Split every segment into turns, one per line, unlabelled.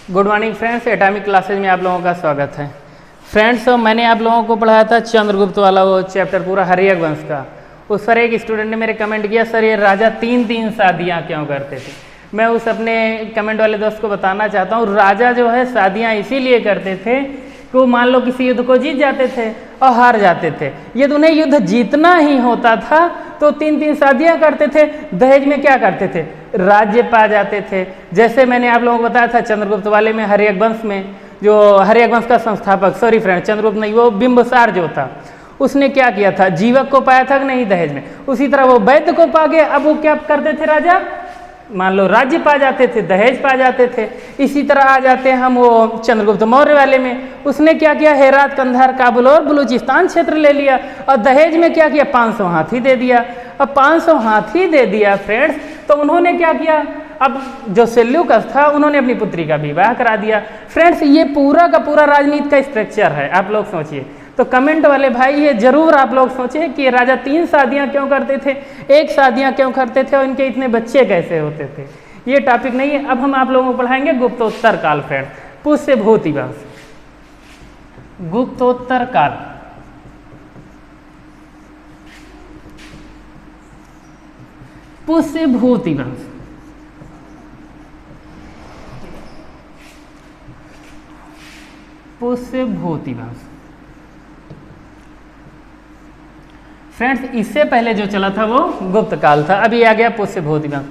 Good morning friends, atomic classes में आप लोगों का स्वागत है। फ्रेंड्स, मैंने आप लोगों को पढ़ाया था चंद्रगुप्त वाला वो चैप्टर पूरा हर्यक वंश का। उस पर एक स्टूडेंट ने मेरे कमेंट किया, सर ये राजा तीन तीन शादियाँ क्यों करते थे। मैं उस अपने कमेंट वाले दोस्त को बताना चाहता हूँ, राजा जो है शादियाँ इसीलिए करते थे कि वो मान लो किसी युद्ध को जीत जाते थे और हार जाते थे। यदि उन्हें युद्ध जीतना ही होता था तो तीन तीन शादियाँ करते थे। दहेज में क्या करते थे, राज्य पा जाते थे। जैसे मैंने आप लोगों को बताया था चंद्रगुप्त वाले में, हर्यक वंश में, जो हर्यक वंश का संस्थापक, सॉरी फ्रेंड, चंद्रगुप्त नहीं, वो बिंबिसार जो था, उसने क्या किया था, जीवक को पाया था कि नहीं दहेज में। उसी तरह वो वैद्य को पा गए। अब वो क्या करते थे, राजा मान लो राज्य पा जाते थे, दहेज पा जाते थे। इसी तरह आ जाते हैं हम वो चंद्रगुप्त मौर्य वाले में। उसने क्या किया, हेरात, कंधार, काबुल और बलूचिस्तान क्षेत्र ले लिया और दहेज में क्या किया, 500 हाथी दे दिया। अब 500 हाथी दे दिया फ्रेंड्स, तो उन्होंने क्या किया, अब जो सेल्यूकस था उन्होंने अपनी पुत्री का विवाह करा दिया। फ्रेंड्स, ये पूरा का पूरा राजनीति का स्ट्रक्चर है। आप लोग सोचिए, तो कमेंट वाले भाई ये जरूर आप लोग सोचे कि राजा तीन शादियां क्यों करते थे, एक शादियां क्यों करते थे और इनके इतने बच्चे कैसे होते थे। ये टॉपिक नहीं है। अब हम आप लोगों को पढ़ाएंगे गुप्तोत्तर काल फ्रेंड, पुष्य भूति वंश। गुप्तोत्तर काल, पुष्य भूति वंश। पुष्य भूति वंश फ्रेंड्स, इससे पहले जो चला था वो गुप्त काल था। अभी आ गया पुष्य भूति वंश।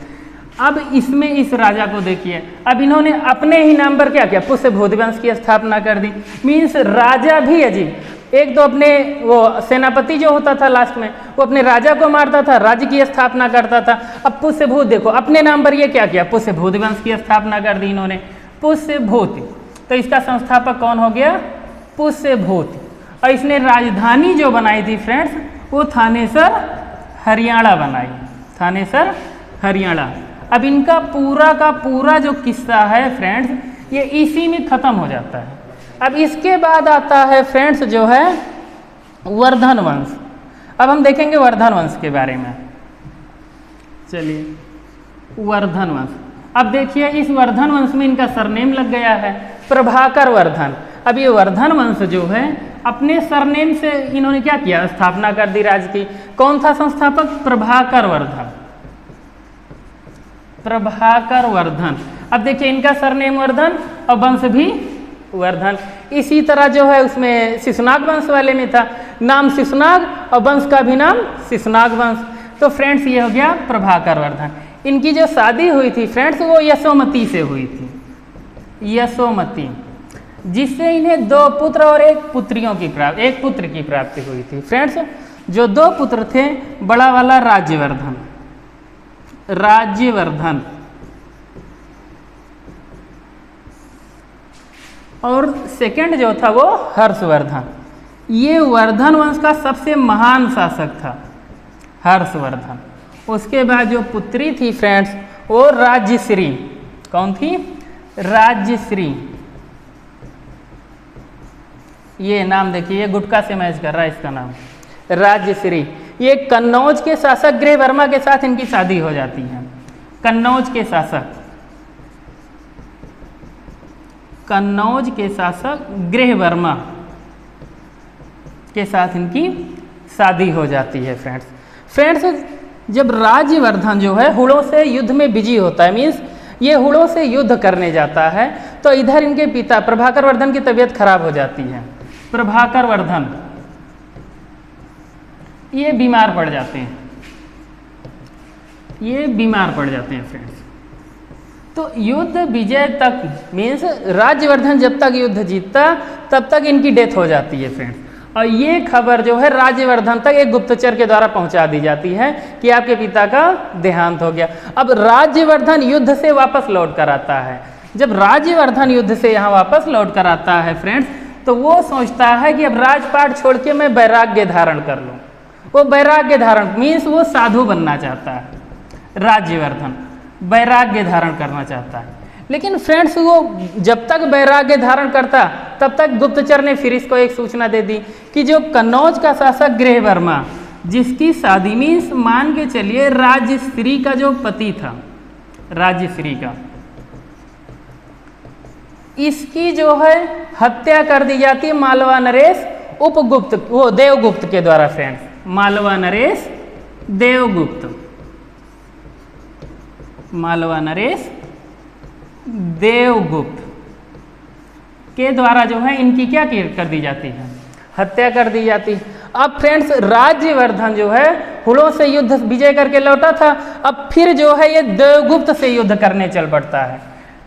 अब इसमें इस राजा को देखिए, अब इन्होंने अपने ही नाम पर क्या किया, पुष्य भूति वंश की स्थापना कर दी। मीन्स राजा भी अजीब, एक तो अपने वो सेनापति जो होता था लास्ट में, वो अपने राजा को मारता था, राज्य की स्थापना करता था। अब पुष्य भूति देखो, अपने नाम पर ये क्या किया, पुष्य भूति वंश की स्थापना कर दी इन्होंने, पुष्य भूति। तो इसका संस्थापक कौन हो गया, पुष्य भूति। और इसने राजधानी जो बनाई थी फ्रेंड्स, वो थानेसर हरियाणा बनाई, थानेसर हरियाणा। अब इनका पूरा का पूरा जो किस्सा है फ्रेंड्स, ये इसी में खत्म हो जाता है। अब इसके बाद आता है फ्रेंड्स जो है वर्धन वंश। अब हम देखेंगे वर्धन वंश के बारे में। चलिए, वर्धन वंश। अब देखिए, इस वर्धन वंश में इनका सरनेम लग गया है, प्रभाकर वर्धन। अब ये वर्धन वंश जो है अपने सरनेम से इन्होंने क्या किया, स्थापना कर दी राज्य की। कौन था संस्थापक, प्रभाकर वर्धन, प्रभाकर वर्धन। अब देखिए, इनका सरनेम वर्धन और वंश भी वर्धन। इसी तरह जो है उसमें शिशुनाग वंश वाले में था, नाम शिशुनाग और वंश का भी नाम शिशुनाग वंश। तो फ्रेंड्स, ये हो गया प्रभाकर वर्धन। इनकी जो शादी हुई थी फ्रेंड्स, वो यशोमती से हुई थी, यशोमती, जिससे इन्हें 2 पुत्र और एक पुत्र की प्राप्ति हुई थी। फ्रेंड्स, जो 2 पुत्र थे, बड़ा वाला राज्यवर्धन, राज्यवर्धन, और सेकंड जो था वो हर्षवर्धन। ये वर्धन वंश का सबसे महान शासक था हर्षवर्धन। उसके बाद जो पुत्री थी फ्रेंड्स, वो राज्यश्री। कौन थी, राज्यश्री। ये नाम देखिए, ये गुटका से मैच कर रहा है इसका नाम, राज्यश्री। ये कन्नौज के शासक गृह वर्मा के साथ इनकी शादी हो जाती है। कन्नौज के शासक, कन्नौज के शासक गृह वर्मा के साथ इनकी शादी हो जाती है फ्रेंड्स, जब राज्यवर्धन जो है हुड़ों से युद्ध में बिजी होता है, मीन्स ये हुड़ों से युद्ध करने जाता है, तो इधर इनके पिता प्रभाकर वर्धन की तबीयत खराब हो जाती है। प्रभाकर वर्धन ये बीमार पड़ जाते हैं, ये बीमार पड़ जाते हैं फ्रेंड्स। तो युद्ध विजय तक, मीन्स राज्यवर्धन जब तक युद्ध जीतता तब तक इनकी डेथ हो जाती है फ्रेंड्स। और ये खबर जो है राज्यवर्धन तक एक गुप्तचर के द्वारा पहुंचा दी जाती है कि आपके पिता का देहांत हो गया। अब राज्यवर्धन युद्ध से वापस लौट कर आता है। जब राज्यवर्धन युद्ध से यहाँ वापस लौट कर आता है फ्रेंड्स, तो वो सोचता है कि अब राजपाट छोड़ के मैं वैराग्य धारण कर लूँ। वो वैराग्य धारण मीन्स वो साधु बनना चाहता है, राज्यवर्धन वैराग्य धारण करना चाहता है। लेकिन फ्रेंड्स, वो जब तक वैराग्य धारण करता तब तक गुप्तचर ने फिर इसको एक सूचना दे दी कि जो कन्नौज का शासक गृह वर्मा, जिसकी शादी मीन्स मान के चलिए राज्यश्री का जो पति था, राज्यश्री का, इसकी जो है हत्या कर दी जाती है मालवा नरेश उपगुप्त, वो देवगुप्त के द्वारा फ्रेंड्स, मालवा नरेश देवगुप्त, मालवा नरेश देवगुप्त के द्वारा जो है इनकी क्या कर दी जाती है, हत्या कर दी जाती। अब फ्रेंड्स राज्यवर्धन जो है हुलों से युद्ध विजय करके लौटा था, अब फिर जो है ये देवगुप्त से युद्ध करने चल पड़ता है।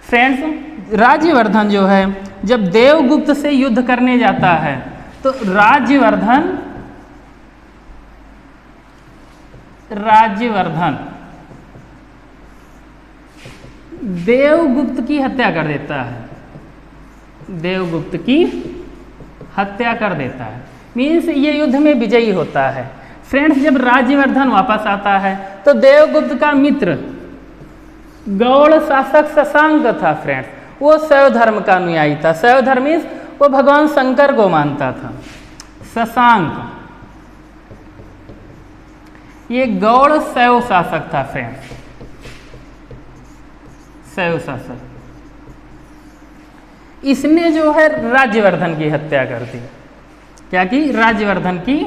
फ्रेंड्स राज्यवर्धन जो है जब देवगुप्त से युद्ध करने जाता है तो राज्यवर्धन देवगुप्त की हत्या कर देता है, देवगुप्त की हत्या कर देता है, मीन्स ये युद्ध में विजयी होता है। फ्रेंड्स जब राज्यवर्धन वापस आता है तो देवगुप्त का मित्र गौड़ शासक शशांक था फ्रेंड्स, वो शैव धर्म का अनुयायी था। शैव धर्म मीन्स वो भगवान शंकर को मानता था। शशांक ये गौड़ शैव शासक था फ्रेंड्स, शैव शासक। इसने जो है राज्यवर्धन की हत्या कर दी। क्या की? राज्यवर्धन की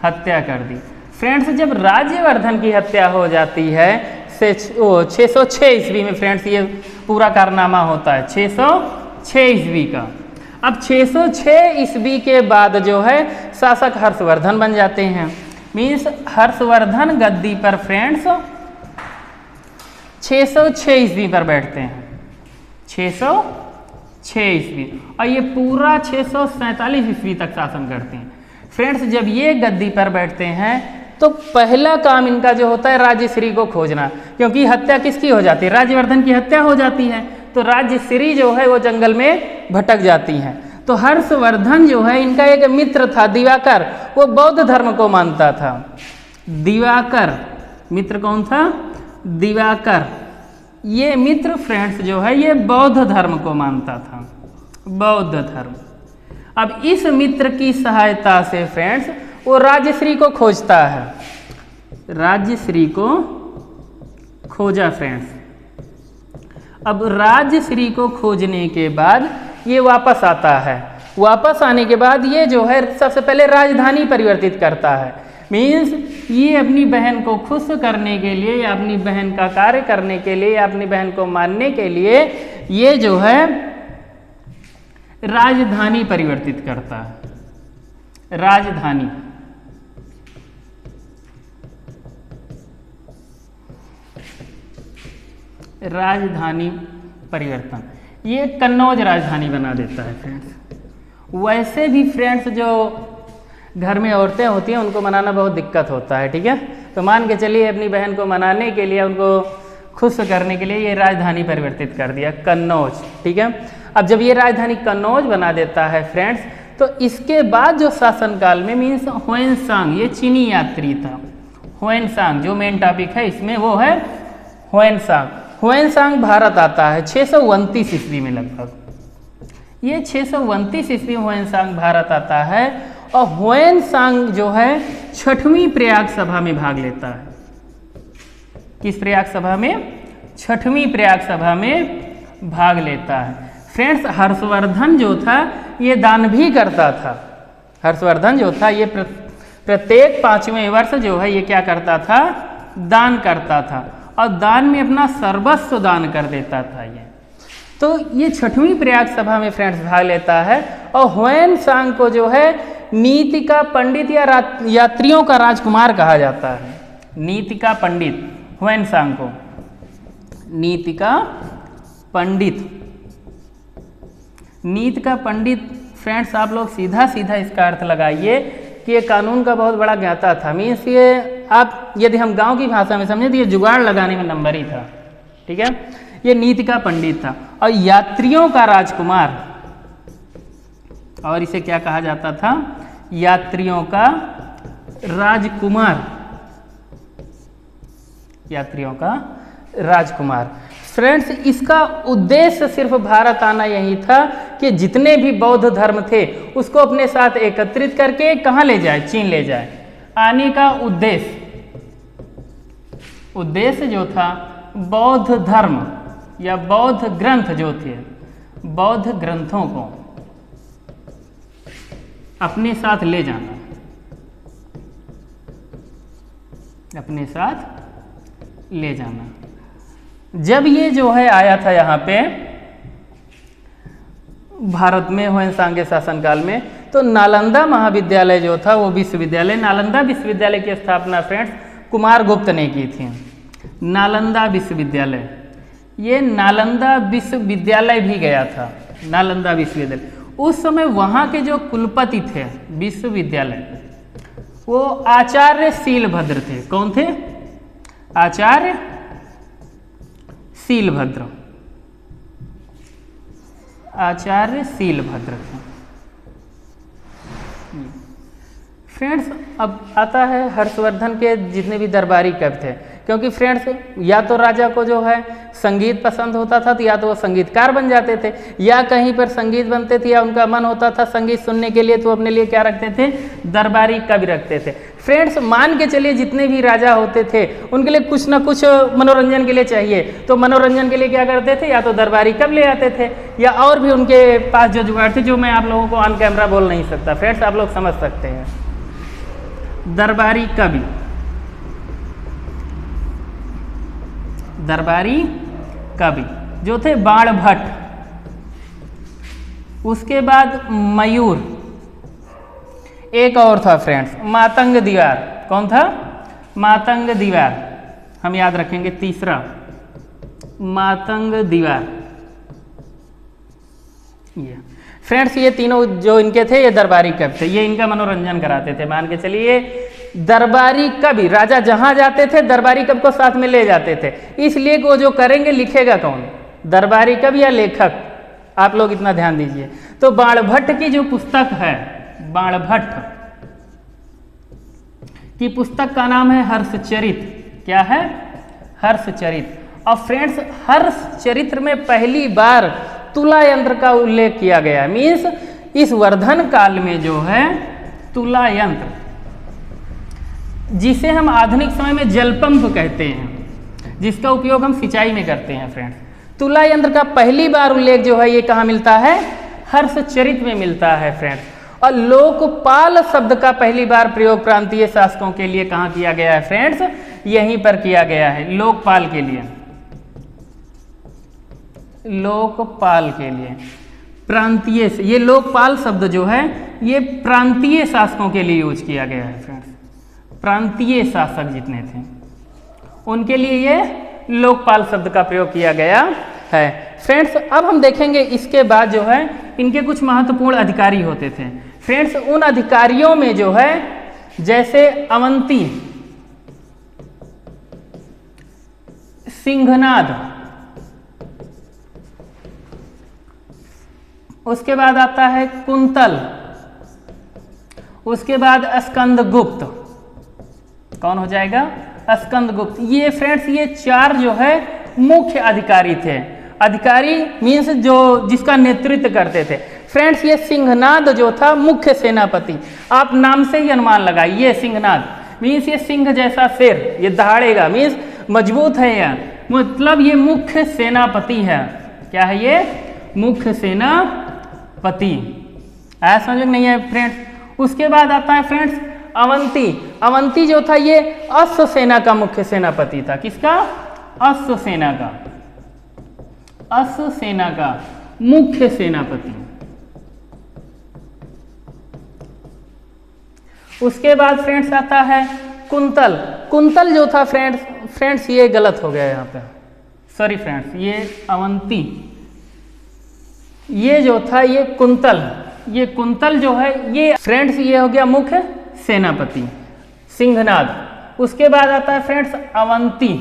हत्या कर दी। फ्रेंड्स जब राज्यवर्धन की हत्या हो जाती है 606 ईस्वी में फ्रेंड्स ये पूरा कारनामा होता है, 606 ईस्वी का। अब 606 ईस्वी के बाद जो है शासक हर्षवर्धन बन जाते हैं, मीन्स हर्षवर्धन गद्दी पर फ्रेंड्स 606 ईस्वी पर बैठते हैं, 606 ईस्वी, और ये पूरा 647 ईस्वी तक शासन करते हैं। फ्रेंड्स जब ये गद्दी पर बैठते हैं तो पहला काम इनका जो होता है राज्यश्री को खोजना, क्योंकि हत्या किसकी हो जाती है? राज्यवर्धन की हत्या हो जाती है, तो राज्यश्री जो है वो जंगल में भटक जाती हैं। तो हर्षवर्धन जो है इनका एक मित्र था दिवाकर, वो बौद्ध धर्म को मानता था। दिवाकर मित्र कौन था? दिवाकर। ये मित्र फ्रेंड्स जो है ये बौद्ध धर्म को मानता था, बौद्ध धर्म। अब इस मित्र की सहायता से फ्रेंड्स वो राज्यश्री को खोजता है, राज्यश्री को खोजा फ्रेंड्स। अब राज्यश्री को खोजने के बाद ये वापस आता है, वापस आने के बाद ये जो है सबसे पहले राजधानी परिवर्तित करता है, मीन्स ये अपनी बहन को खुश करने के लिए या अपनी बहन का कार्य करने के लिए या अपनी बहन को मानने के लिए ये जो है राजधानी परिवर्तित करता है, राजधानी। राजधानी परिवर्तन, ये कन्नौज राजधानी बना देता है फ्रेंड्स। वैसे भी फ्रेंड्स जो घर में औरतें होती हैं उनको मनाना बहुत दिक्कत होता है, ठीक है। तो मान के चलिए अपनी बहन को मनाने के लिए, उनको खुश करने के लिए ये राजधानी परिवर्तित कर दिया कन्नौज, ठीक है। अब जब ये राजधानी कन्नौज बना देता है फ्रेंड्स तो इसके बाद जो शासनकाल में मीन्स ह्वेनसांग, ये चीनी यात्री था। ह्वेनसांग जो मेन टॉपिक है इसमें वो है ह्वेनसांग। ह्वेनसांग भारत आता है 629 ईस्वी में लगभग। ये 629 ईस्वी में ह्वेनसांग भारत आता है और ह्वेनसांग जो है 6वीं प्रयाग सभा में भाग लेता है। किस प्रयाग सभा में? 6वीं प्रयाग सभा में भाग लेता है। फ्रेंड्स हर्षवर्धन जो था ये दान भी करता था। हर्षवर्धन जो था ये प्रत्येक 5वें वर्ष जो है ये क्या करता था? दान करता था और दान में अपना सर्वस्व दान कर देता था ये। तो ये 6वीं प्रयाग सभा में फ्रेंड्स भाग लेता है और ह्वेनसांग को जो है नीति का पंडित या यात्रियों का राजकुमार कहा जाता है। नीति का पंडित ह्वेनसांग को, नीति का पंडित। नीति का पंडित फ्रेंड्स आप लोग सीधा सीधा इसका अर्थ लगाइए कि ये कानून का बहुत बड़ा ज्ञाता था। मीन्स ये आप यदि हम गांव की भाषा में समझे तो ये जुगाड़ लगाने में नंबर ही था, ठीक है। ये नीति का पंडित था और यात्रियों का राजकुमार, और इसे क्या कहा जाता था? यात्रियों का राजकुमार, यात्रियों का राजकुमार। फ्रेंड्स इसका उद्देश्य सिर्फ भारत आना यही था कि जितने भी बौद्ध धर्म थे उसको अपने साथ एकत्रित करके कहाँ ले जाए? चीन ले जाए। आने का उद्देश्य जो था बौद्ध धर्म या बौद्ध ग्रंथ जो थे बौद्ध ग्रंथों को अपने साथ ले जाना, अपने साथ ले जाना। जब ये जो है आया था यहाँ पे भारत में होयसांग शासनकाल में, तो नालंदा महाविद्यालय जो था वो विश्वविद्यालय, नालंदा विश्वविद्यालय की स्थापना फ्रेंड्स कुमारगुप्त ने की थी। नालंदा विश्वविद्यालय, ये नालंदा विश्वविद्यालय भी गया था, नालंदा विश्वविद्यालय। उस समय वहाँ के जो कुलपति थे विश्वविद्यालय, वो आचार्य शीलभद्र थे। कौन थे? आचार्य शीलभद्र, आचार्य शीलभद्र थे। फ्रेंड्स अब आता है हर्षवर्धन के जितने भी दरबारी कवि थे, क्योंकि फ्रेंड्स या तो राजा को जो है संगीत पसंद होता था, तो या तो वो संगीतकार बन जाते थे, या कहीं पर संगीत बनते थे, या उनका मन होता था संगीत सुनने के लिए, तो अपने लिए क्या रखते थे? दरबारी कवि रखते थे। फ्रेंड्स मान के चलिए जितने भी राजा होते थे उनके लिए कुछ ना कुछ मनोरंजन के लिए चाहिए, तो मनोरंजन के लिए क्या करते थे? या तो दरबारी कवि ले आते थे, या और भी उनके पास जो जुगाड़ थे, जो मैं आप लोगों को ऑन कैमरा बोल नहीं सकता, फ्रेंड्स आप लोग समझ सकते हैं। दरबारी कवि, दरबारी कवि जो थे बाणभट्ट, उसके बाद मयूर, एक और था फ्रेंड्स मातंग दीवार। कौन था? मातंग दीवार, हम याद रखेंगे। तीसरा मातंग दीवार। ये फ्रेंड्स ये तीनों जो इनके थे ये दरबारी कवि थे, ये इनका मनोरंजन कराते थे। मान के चलिए दरबारी कवि, राजा जहां जाते थे दरबारी कवि को साथ में ले जाते थे, इसलिए वो जो करेंगे लिखेगा कौन? दरबारी कवि या लेखक? आप लोग इतना ध्यान दीजिए। तो बाणभट्ट की जो पुस्तक है, बाणभट्ट की पुस्तक का नाम है हर्षचरित। क्या है? हर्षचरित। और फ्रेंड्स हर्षचरित्र में पहली बार तुला यंत्र का उल्लेख किया गया, मीन्स इस वर्धन काल में जो है तुला यंत्र, जिसे हम आधुनिक समय में जलपंप कहते हैं, जिसका उपयोग हम सिंचाई में करते हैं फ्रेंड्स, तुला यंत्र का पहली बार उल्लेख जो है ये कहाँ मिलता है? हर्षचरित में मिलता है फ्रेंड्स। और लोकपाल शब्द का पहली बार प्रयोग प्रांतीय शासकों के लिए कहाँ किया गया है फ्रेंड्स? यहीं पर किया गया है, लोकपाल के लिए, लोकपाल के लिए। प्रांतीय से, ये लोकपाल शब्द जो है ये प्रांतीय शासकों के लिए यूज किया गया है फ्रेंड्स। प्रांतीय शासक जितने थे उनके लिए ये लोकपाल शब्द का प्रयोग किया गया है फ्रेंड्स। अब हम देखेंगे इसके बाद जो है इनके कुछ महत्वपूर्ण अधिकारी होते थे फ्रेंड्स। उन अधिकारियों में जो है जैसे अवंती, सिंहनाद, उसके बाद आता है कुंतल, उसके बाद स्कंदगुप्त। कौन हो जाएगा? स्कंदगुप्त। ये फ्रेंड्स ये चार जो है मुख्य अधिकारी थे। अधिकारी मीन्स जो जिसका नेतृत्व करते थे फ्रेंड्स। ये सिंहनाद जो था मुख्य सेनापति, आप नाम से ही अनुमान लगाइए। सिंहनाद मीन्स ये सिंह जैसा शेर, ये दहाड़ेगा, मीन्स मजबूत है यह, मतलब ये मुख्य सेनापति है। क्या है ये? मुख्य सेनापति। आया समझ में नहीं है फ्रेंड्स? उसके बाद आता है फ्रेंड्स अवंती। अवंती जो था ये अश्व सेना का मुख्य सेनापति था। किसका? अश्व सेना का, अश्व सेना का मुख्य सेनापति। उसके बाद फ्रेंड्स आता है कुंतल। कुंतल जो था फ्रेंड्स ये गलत हो गया यहाँ पे, सॉरी फ्रेंड्स, ये अवंती, ये जो था ये कुंतल। ये कुंतल जो है ये फ्रेंड्स ये हो गया मुख्य सेनापति, सिंहनाद। उसके बाद आता है फ्रेंड्स अवंती।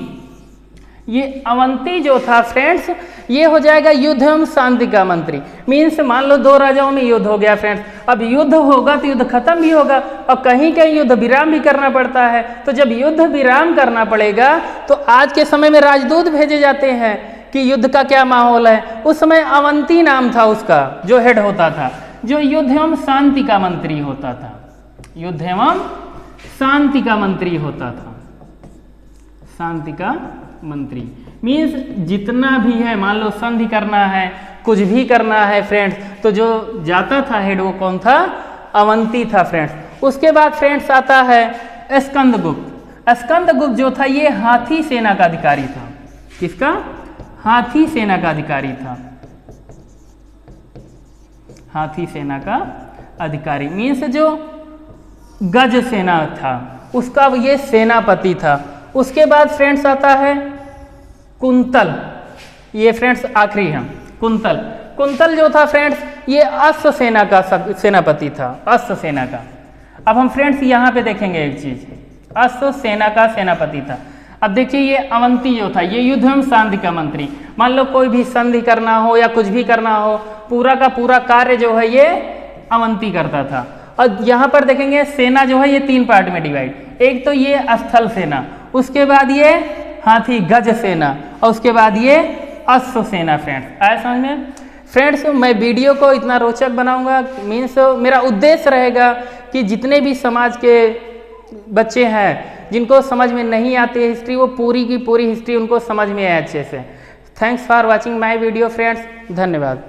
ये अवंती जो था फ्रेंड्स ये हो जाएगा युद्ध एवं शांति का मंत्री। मीन्स मान लो दो राजाओं में युद्ध हो गया फ्रेंड्स, अब युद्ध होगा तो युद्ध खत्म भी होगा और कहीं कहीं युद्ध विराम भी करना पड़ता है। तो जब युद्ध विराम करना पड़ेगा तो आज के समय में राजदूत भेजे जाते हैं कि युद्ध का क्या माहौल है। उस समय अवंती नाम था उसका जो हेड होता था, जो युद्ध एवं शांति का मंत्री होता था। युद्ध एवं शांति का मंत्री होता था, शांति का मंत्री। मीन्स जितना भी है, मान लो संधि करना है कुछ भी करना है फ्रेंड्स, तो जो जाता था हेड वो कौन था? अवंती था फ्रेंड्स। उसके बाद फ्रेंड्स आता है स्कंदगुप्त। स्कंदगुप्त जो था ये हाथी सेना का अधिकारी था। किसका? हाथी सेना का अधिकारी था। हाथी सेना का अधिकारी मीन्स जो गज सेना था उसका ये सेनापति था। उसके बाद फ्रेंड्स आता है कुंतल। ये फ्रेंड्स आखिरी है कुंतल। कुंतल जो था फ्रेंड्स ये अश्व सेना का सेनापति था, अश्व सेना का। अब हम फ्रेंड्स यहाँ पे देखेंगे एक चीज, अश्व सेना का सेनापति था। अब देखिए ये अवंती जो था ये युद्ध एवं संधि का मंत्री। मान लो कोई भी संधि करना हो या कुछ भी करना हो, पूरा का पूरा कार्य जो है ये अवंती करता था। और यहाँ पर देखेंगे सेना जो है ये 3 पार्ट में डिवाइड, एक तो ये स्थल सेना, उसके बाद ये हाथी गज सेना और उसके बाद ये अश्व सेना। फ्रेंड्स आया समझ में? फ्रेंड्स मैं वीडियो को इतना रोचक बनाऊंगा, मीन्स मेरा उद्देश्य रहेगा कि जितने भी समाज के बच्चे हैं जिनको समझ में नहीं आती है हिस्ट्री, वो पूरी की पूरी हिस्ट्री उनको समझ में आए अच्छे से। Thanks for watching my video friends, धन्यवाद।